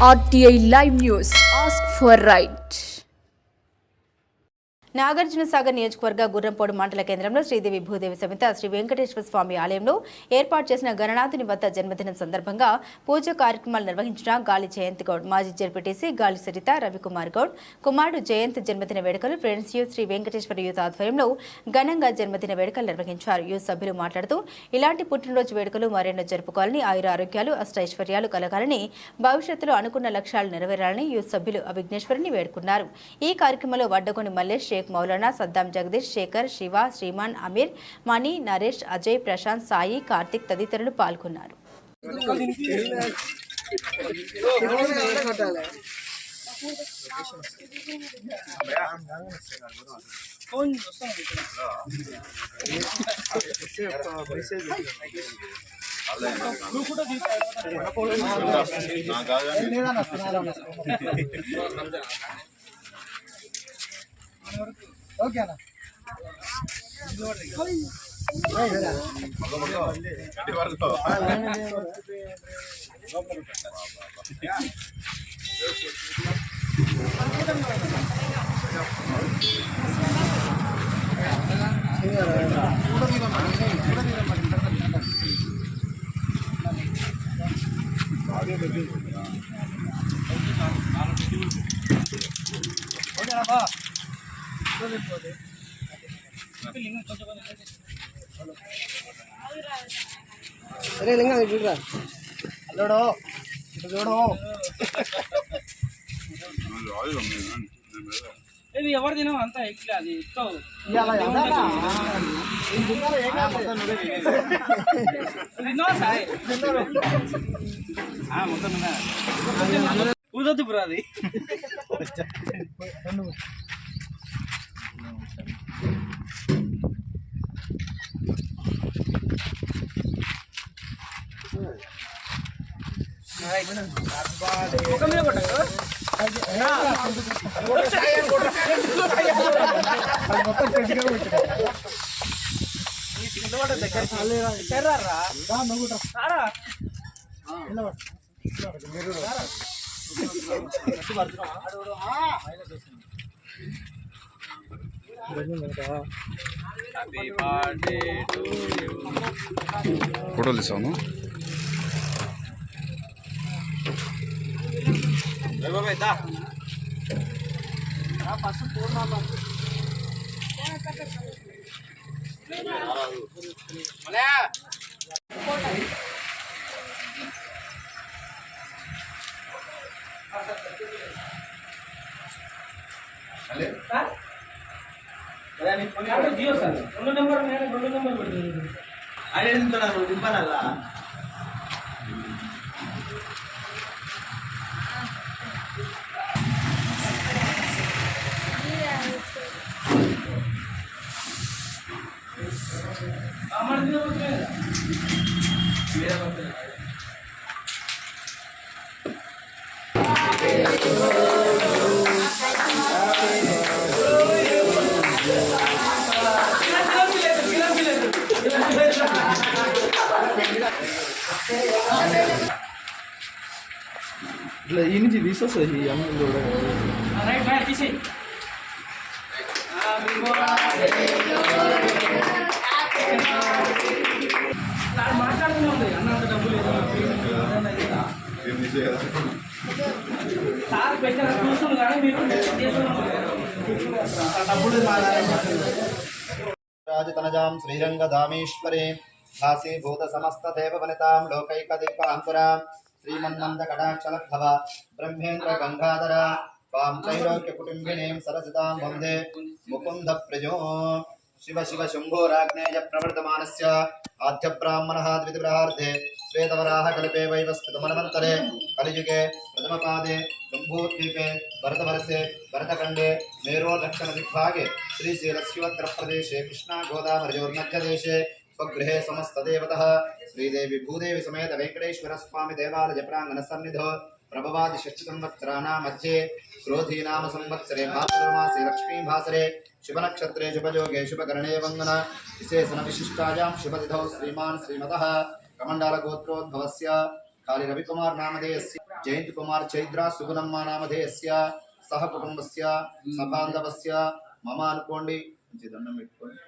RTI Live News. Ask for right. Nagarjuna Sagar నియోజకవర్గ గుర్రంపోడు మండల కేంద్రంలో శ్రీదేవి భూదేవి సమేత శ్రీ వెంకటేశ్వర స్వామి ఆలయంలో ఏర్పాటు చేసిన గణనాథుని వద్ద జన్మదినం సందర్భంగా పూజ కార్యక్రమాలు నిర్వహించిన గాలి జయంత్ గౌడ్, మాజీ జెడ్పీటీసీ గాలి సరిత రవికుమార్ గౌడ్ కుమారుడు జయంత్ జన్మదిన వేడుకలు friends youth Shri Venkateswara youth ఆధ్వర్యంలో ఘనంగా జన్మదిన వేడుకలు నిర్వహించారు. యూత్ సభ్యులు మాట్లాడుతూ ఇలాంటి పుట్టినరోజు వేడుకలు మరెన్నో జరుపుకోవాలని, ఆయురారోగ్యాలు అష్టైశ్వర్యాలు కలగాలని, భవిష్యత్తులో అనుకున్న లక్ష్యాలు నెరవేరాలని యూత్ సభ్యులు విఘ్నేశ్వరుని వేడుకున్నారు. ఈ కార్యక్రమంలో వడ్డగొని మల్లేష్, షేక్ మౌలానా, సద్దాం జగదీష్, శేఖర్, శివ, శ్రీమాన్, అమీర్, మణి, నరేష్, అజయ్, ప్రశాంత్, సాయి, కార్తిక్ తదితరులు పాల్గొన్నారు. ఇది ఎవరు తినవు అంత ఎక్కి అది మొత్తం ఊదొద్దు బ్రో అది ఫోటోలు తీసాను. జియో సార్ 2 నెంబర్ 2 నెంబర్ పెడుతుంది అదే దింపాలల్లా ఇట్లా ఈ నుంచి తీసొస్తుంది ఈ అమ్మ కూడా మాట్లాడుతున్నాం అన్నంత డబ్బులు సార్ పెట్టిన చూసులు కానీ మీరు రాజతనజాం శ్రీరంగధామేశ్వరే భాసీభూత సమస్త దేవవనితాం లోకైకదీపాంకురాం శ్రీమన్నంద కటాక్షలభవ బ్రహ్మేంద్ర గంగాధర వాం త్రైలోక్య కుటుంబినీం సరసితాం వందే ముకుంద ప్రజో శివ శివ శంభోరాగ్నేయ ప్రవర్తమానస్య ఆద్య బ్రాహ్మణః ద్వితిప్రహార్ధే శ్వేతవరాహ కల్పే వైవస్వతమనవంతరే కలియుగే ప్రథమపాదే జంబూద్వీపే భరతవర్षे भरतखण्डे मेरोर्दक्षिण दिग्भागे श्रीशैलस्योत्तर प्रदेशे कृष्णा गोदावरीयोर्मध्यदेशे स्वगृहे समस्तदेवतः श्रीदेवी भूदेवी समेत वेंकटेश्वर स्वामी देवालय प्रांगण सन्निधौ प्रभवादि षष्ठ संवत्सराणां मध्ये क्रोधीनाम संवत्सरे भाद्रमासे लक्ष्मी भासरे शुभ नक्षत्रे शुभयोगे शुभकरणे वंदना विशेषण विशिष्टायां शुभतिथौ श्रीमान श्रीमतः कमंडल गोत्रोद्भवस्य కాళీ రవికుమార్ నామధేయస్య జయంతి కుమార్ చైత్ర సుగుణమ్మ నామధేయస్య సహ కుటుంబస్య సబాంధవస్య మమ అనుకోండి మంచి దండం పెట్టుకోండి